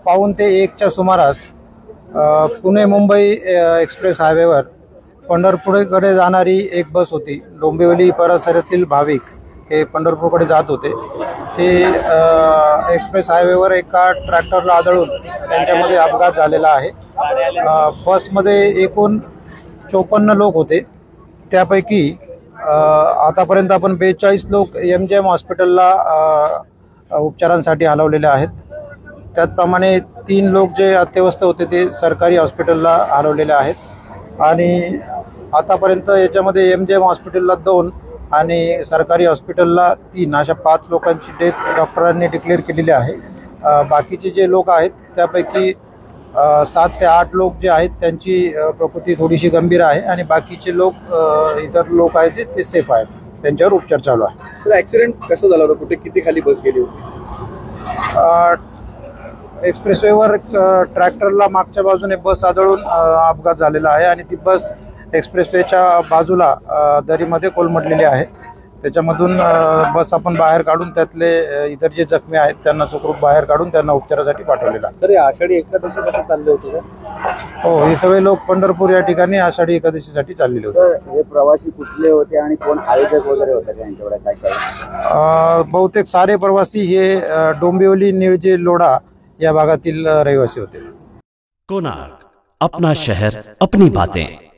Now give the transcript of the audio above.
पाऊण ते 1च्या सुमारास पुणे मुंबई एक्सप्रेस हायवेवर पंढरपूरकडे जाणारी एक बस होती. डोंबिवली परिसरातील भाविक हे पंढरपूरकडे जात होते. ते एक्सप्रेस हायवेवर एका ट्रॅक्टरला आदळून त्यांच्यामध्ये अपघात झालेला आहे. बसमध्ये एकूण 54 लोक होते. त्यापैकी आतापर्यंत आपण 42 लोक MGM हॉस्पिटलला उपचारांसाठी हलवलेले आहेत. त्याचप्रमाणे 3 लोक जे अत्यवस्थ होते ते सरकारी हॉस्पिटलला हलवलेले आहेत. आणि आतापर्यंत याच्यामध्ये MGM हॉस्पिटलला 2 आणि सरकारी हॉस्पिटलला 3 अशा 5 लोकांची डेथ डॉक्टरांनी डिक्लेअर केलेली आहे. बाकीचे जे लोक आहेत त्यापैकी 7 ते 8 लोक जे आहेत त्यांची प्रकृती थोडीशी गंभीर आहे आणि बाकीचे लोक इतर लोक आहेत ते सेफ आहेत, त्यांच्यावर उपचार चालू आहे. सर, ॲक्सिडेंट कसं झाला होता? कुठे किती खाली बस गेली होती? एक्सप्रेसवेवर ट्रॅक्टरला मागच्या बाजूने बस आदळून अपघात झालेला आहे आणि ती बस एक्सप्रेसवेच्या बाजूला दरीमध्ये कोलमडलेली आहे. त्याच्यामधून बस आपण बाहेर काढून त्यातले इतर जे जखमी आहेत त्यांना सुखरूप बाहेर काढून त्यांना उपचारासाठी पाठवलेलं आहे. सर, आषाढी एकादशीसाठी चालले होते का? हो, हे सगळे लोक पंढरपूर या ठिकाणी आषाढी एकादशीसाठी चाललेले होते. सर, हे प्रवासी कुठले होते आणि कोण आयोजक वगैरे होते का यांच्याकडे? काय बहुतेक सारे प्रवासी हे डोंबिवली, निळजे, लोढा या भागातील रहिवासी होते. कोणार्क, अपना शहर, अपनी बातें.